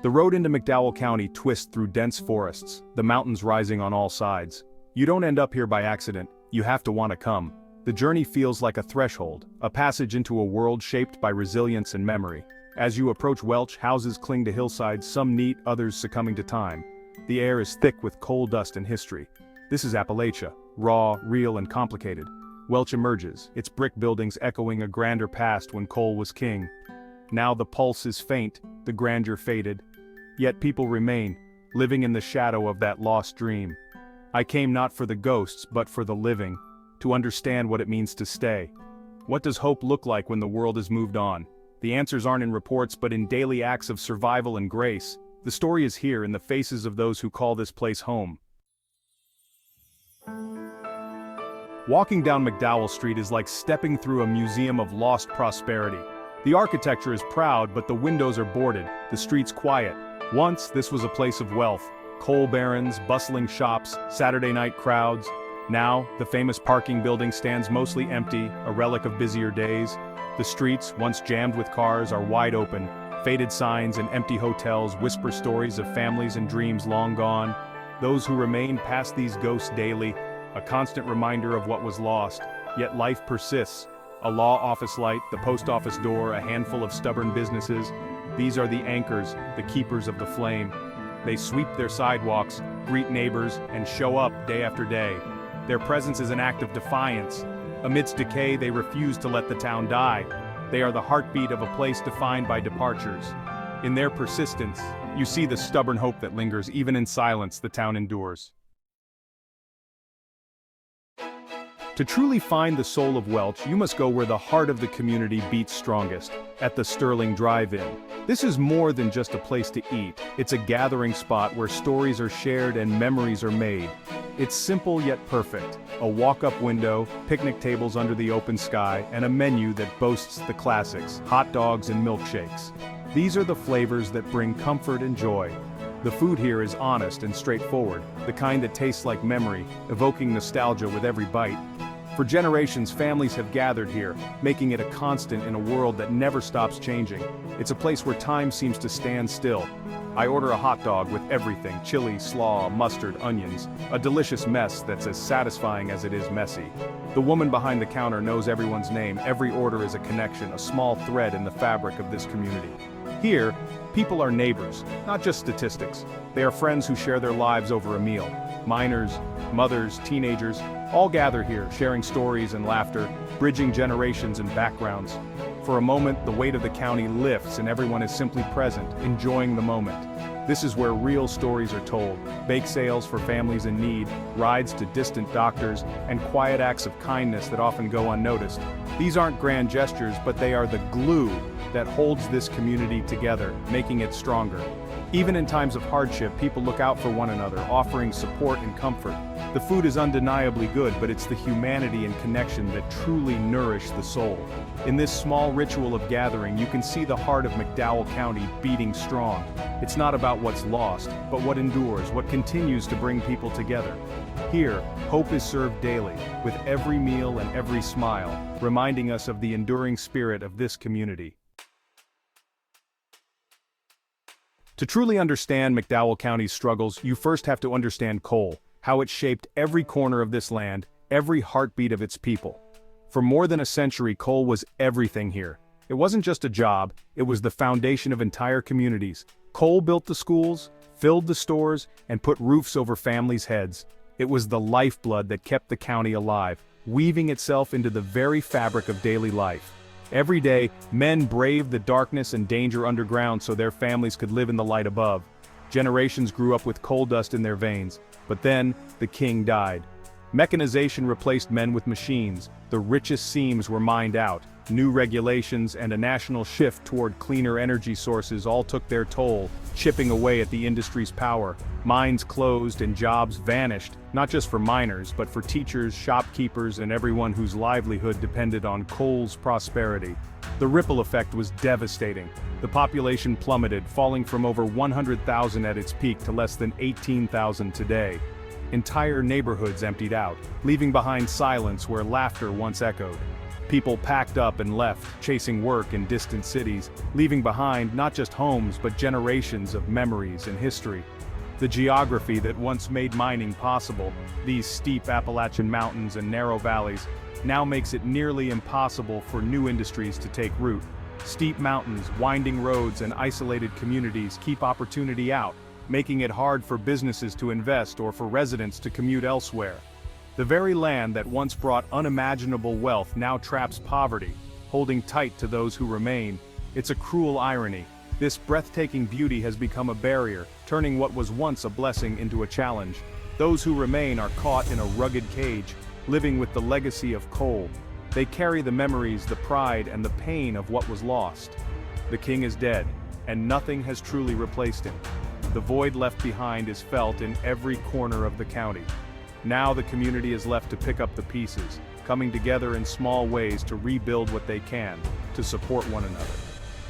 The road into McDowell County twists through dense forests, the mountains rising on all sides. You don't end up here by accident, you have to want to come. The journey feels like a threshold, a passage into a world shaped by resilience and memory. As you approach Welch, houses cling to hillsides, some neat, others succumbing to time. The air is thick with coal dust and history. This is Appalachia, raw, real and complicated. Welch emerges, its brick buildings echoing a grander past when coal was king. Now the pulse is faint, the grandeur faded. Yet people remain, living in the shadow of that lost dream. I came not for the ghosts but for the living, to understand what it means to stay. What does hope look like when the world has moved on? The answers aren't in reports but in daily acts of survival and grace. The story is here in the faces of those who call this place home. Walking down McDowell Street is like stepping through a museum of lost prosperity. The architecture is proud but the windows are boarded, the streets quiet. Once this was a place of wealth. Coal barons, bustling shops, Saturday night crowds. Now, the famous parking building stands mostly empty, a relic of busier days. The streets, once jammed with cars, are wide open. Faded signs and empty hotels whisper stories of families and dreams long gone. Those who remain pass these ghosts daily, a constant reminder of what was lost. Yet life persists. A law office light, the post office door, a handful of stubborn businesses. These are the anchors, the keepers of the flame. They sweep their sidewalks, greet neighbors, and show up day after day. Their presence is an act of defiance. Amidst decay, they refuse to let the town die. They are the heartbeat of a place defined by departures. In their persistence, you see the stubborn hope that lingers even in silence the town endures. To truly find the soul of Welch, you must go where the heart of the community beats strongest, at the Sterling Drive-In. This is more than just a place to eat, it's a gathering spot where stories are shared and memories are made. It's simple yet perfect, a walk-up window, picnic tables under the open sky, and a menu that boasts the classics, hot dogs and milkshakes. These are the flavors that bring comfort and joy. The food here is honest and straightforward, the kind that tastes like memory, evoking nostalgia with every bite. For generations, families have gathered here, making it a constant in a world that never stops changing. It's a place where time seems to stand still. I order a hot dog with everything, chili, slaw, mustard, onions, a delicious mess that's as satisfying as it is messy. The woman behind the counter knows everyone's name, every order is a connection, a small thread in the fabric of this community. Here, people are neighbors, not just statistics. They are friends who share their lives over a meal. Minors, mothers, teenagers, all gather here, sharing stories and laughter, bridging generations and backgrounds. For a moment, the weight of the county lifts and everyone is simply present, enjoying the moment. This is where real stories are told, bake sales for families in need, rides to distant doctors, and quiet acts of kindness that often go unnoticed. These aren't grand gestures, but they are the glue that holds this community together, making it stronger. Even in times of hardship, people look out for one another, offering support and comfort. The food is undeniably good, but it's the humanity and connection that truly nourish the soul. In this small ritual of gathering, you can see the heart of McDowell County beating strong. It's not about what's lost, but what endures, what continues to bring people together. Here, hope is served daily, with every meal and every smile, reminding us of the enduring spirit of this community. To truly understand McDowell County's struggles, you first have to understand coal, how it shaped every corner of this land, every heartbeat of its people. For more than a century, coal was everything here. It wasn't just a job, it was the foundation of entire communities. Coal built the schools, filled the stores, and put roofs over families' heads. It was the lifeblood that kept the county alive, weaving itself into the very fabric of daily life. Every day, men braved the darkness and danger underground so their families could live in the light above. Generations grew up with coal dust in their veins, but then, the king died. Mechanization replaced men with machines, the richest seams were mined out, new regulations and a national shift toward cleaner energy sources all took their toll, chipping away at the industry's power. Mines closed and jobs vanished, not just for miners, but for teachers, shopkeepers, and everyone whose livelihood depended on coal's prosperity. The ripple effect was devastating. The population plummeted, falling from over 100,000 at its peak to less than 18,000 today. Entire neighborhoods emptied out, leaving behind silence where laughter once echoed. People packed up and left, chasing work in distant cities, leaving behind not just homes but generations of memories and history. The geography that once made mining possible, these steep Appalachian Mountains and narrow valleys, now makes it nearly impossible for new industries to take root. Steep mountains, winding roads, and isolated communities keep opportunity out, making it hard for businesses to invest or for residents to commute elsewhere. The very land that once brought unimaginable wealth now traps poverty, holding tight to those who remain. It's a cruel irony. This breathtaking beauty has become a barrier, turning what was once a blessing into a challenge. Those who remain are caught in a rugged cage, living with the legacy of coal. They carry the memories, the pride, and the pain of what was lost. The king is dead, and nothing has truly replaced him. The void left behind is felt in every corner of the county. Now the community is left to pick up the pieces, coming together in small ways to rebuild what they can, to support one another.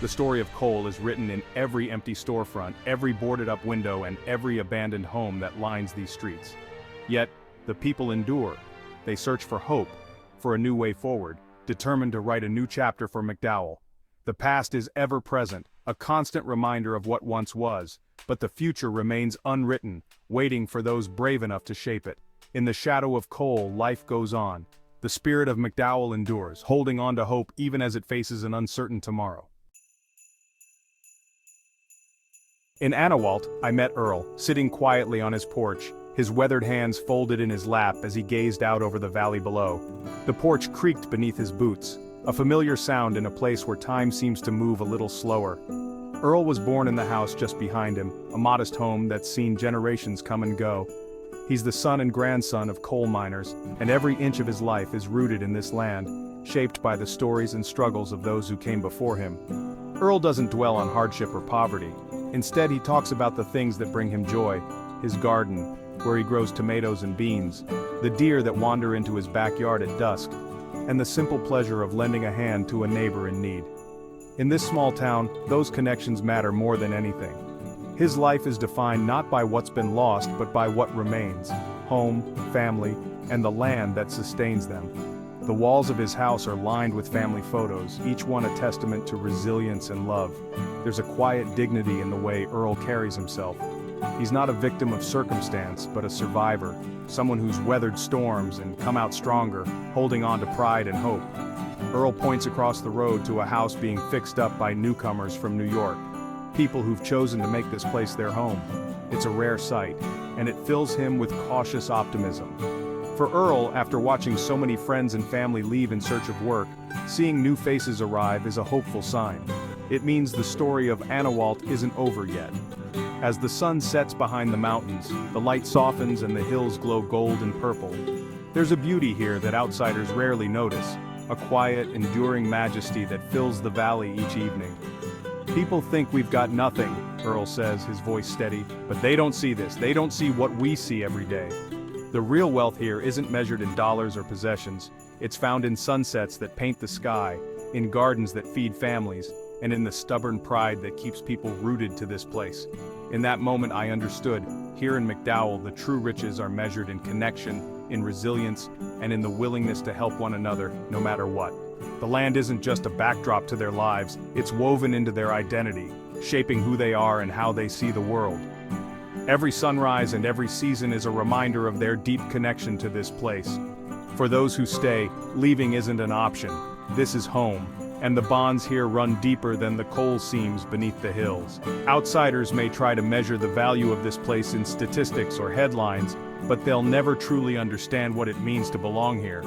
The story of coal is written in every empty storefront, every boarded-up window, and every abandoned home that lines these streets. Yet, the people endure. They search for hope, for a new way forward, determined to write a new chapter for McDowell. The past is ever present, a constant reminder of what once was, but the future remains unwritten, waiting for those brave enough to shape it. In the shadow of coal, life goes on. The spirit of McDowell endures, holding on to hope even as it faces an uncertain tomorrow. In Anowalt, I met Earl, sitting quietly on his porch, his weathered hands folded in his lap as he gazed out over the valley below. The porch creaked beneath his boots, a familiar sound in a place where time seems to move a little slower. Earl was born in the house just behind him, a modest home that's seen generations come and go. He's the son and grandson of coal miners, and every inch of his life is rooted in this land, shaped by the stories and struggles of those who came before him. Earl doesn't dwell on hardship or poverty. Instead, he talks about the things that bring him joy: his garden, where he grows tomatoes and beans, the deer that wander into his backyard at dusk, and the simple pleasure of lending a hand to a neighbor in need. In this small town, those connections matter more than anything. His life is defined not by what's been lost but by what remains: home, family, and the land that sustains them. The walls of his house are lined with family photos, each one a testament to resilience and love. There's a quiet dignity in the way Earl carries himself. He's not a victim of circumstance, but a survivor, someone who's weathered storms and come out stronger, holding on to pride and hope. Earl points across the road to a house being fixed up by newcomers from New York, people who've chosen to make this place their home. It's a rare sight, and it fills him with cautious optimism. For Earl, after watching so many friends and family leave in search of work, seeing new faces arrive is a hopeful sign. It means the story of Anowalt isn't over yet. As the sun sets behind the mountains, the light softens and the hills glow gold and purple. There's a beauty here that outsiders rarely notice, a quiet, enduring majesty that fills the valley each evening. People think we've got nothing, Earl says, his voice steady, but they don't see this. They don't see what we see every day. The real wealth here isn't measured in dollars or possessions. It's found in sunsets that paint the sky, in gardens that feed families, and in the stubborn pride that keeps people rooted to this place. In that moment I understood, here in McDowell the true riches are measured in connection, in resilience, and in the willingness to help one another, no matter what. The land isn't just a backdrop to their lives, it's woven into their identity, shaping who they are and how they see the world. Every sunrise and every season is a reminder of their deep connection to this place. For those who stay, leaving isn't an option. This is home, and the bonds here run deeper than the coal seams beneath the hills. Outsiders may try to measure the value of this place in statistics or headlines, but they'll never truly understand what it means to belong here.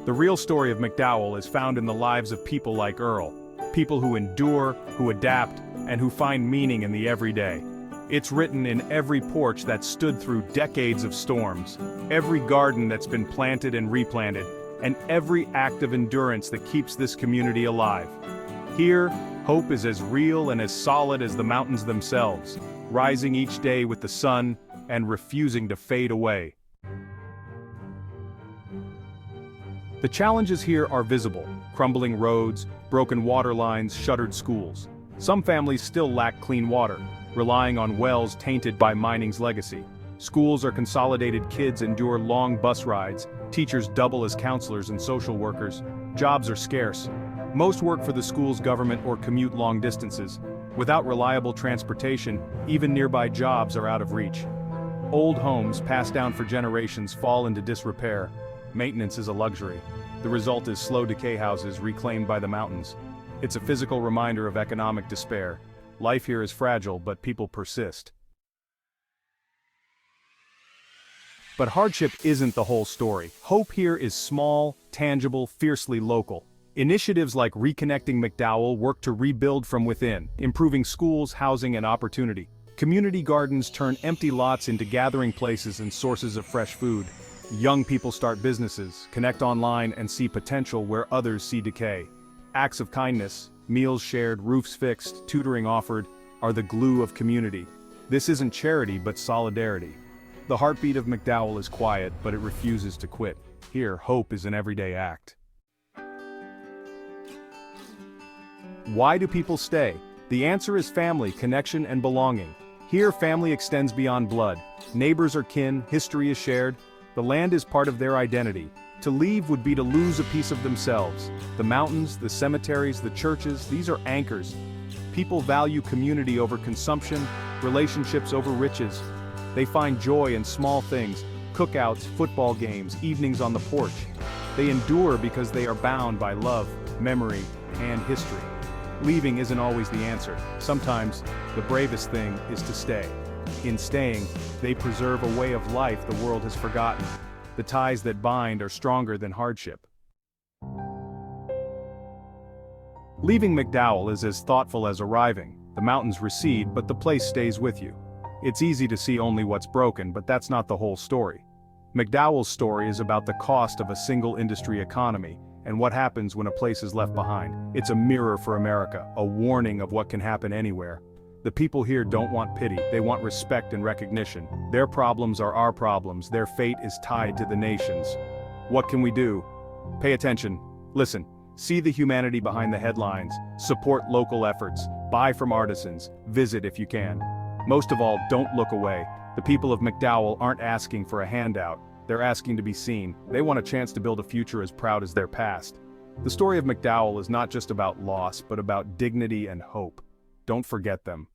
The real story of McDowell is found in the lives of people like Earl, people who endure, who adapt, and who find meaning in the everyday. It's written in every porch that stood through decades of storms, every garden that's been planted and replanted, and every act of endurance that keeps this community alive. Here, hope is as real and as solid as the mountains themselves, rising each day with the sun and refusing to fade away. The challenges here are visible: crumbling roads, broken water lines, shuttered schools. Some families still lack clean water, relying on wells tainted by mining's legacy. Schools or consolidated kids endure long bus rides, teachers double as counselors and social workers, Jobs are scarce. Most work for the school's government or commute long distances. Without reliable transportation, even nearby jobs are out of reach. Old homes, passed down for generations, fall into disrepair. Maintenance is a luxury. The result is slow decay houses reclaimed by the mountains. It's a physical reminder of economic despair. Life here is fragile, but people persist. But hardship isn't the whole story. Hope here is small, tangible, fiercely local. Initiatives like Reconnecting McDowell work to rebuild from within, improving schools, housing, and opportunity. Community gardens turn empty lots into gathering places and sources of fresh food. Young people start businesses, connect online, and see potential where others see decay. Acts of kindness, meals shared, roofs fixed, tutoring offered, are the glue of community. This isn't charity but solidarity. The heartbeat of McDowell is quiet, but it refuses to quit. Here, hope is an everyday act. Why do people stay? The answer is family, connection, and belonging. Here, family extends beyond blood. Neighbors are kin, history is shared. The land is part of their identity. To leave would be to lose a piece of themselves. The mountains, the cemeteries, the churches, these are anchors. People value community over consumption, relationships over riches. They find joy in small things, cookouts, football games, evenings on the porch. They endure because they are bound by love, memory, and history. Leaving isn't always the answer. Sometimes, the bravest thing is to stay. In staying, they preserve a way of life the world has forgotten. The ties that bind are stronger than hardship. Leaving McDowell is as thoughtful as arriving. The mountains recede, but the place stays with you. It's easy to see only what's broken, but that's not the whole story. McDowell's story is about the cost of a single industry economy, and what happens when a place is left behind. It's a mirror for America, a warning of what can happen anywhere. The people here don't want pity, they want respect and recognition. Their problems are our problems, their fate is tied to the nation's. What can we do? Pay attention, listen, see the humanity behind the headlines, support local efforts, buy from artisans, visit if you can. Most of all, don't look away. The people of McDowell aren't asking for a handout, they're asking to be seen. They want a chance to build a future as proud as their past. The story of McDowell is not just about loss, but about dignity and hope. Don't forget them.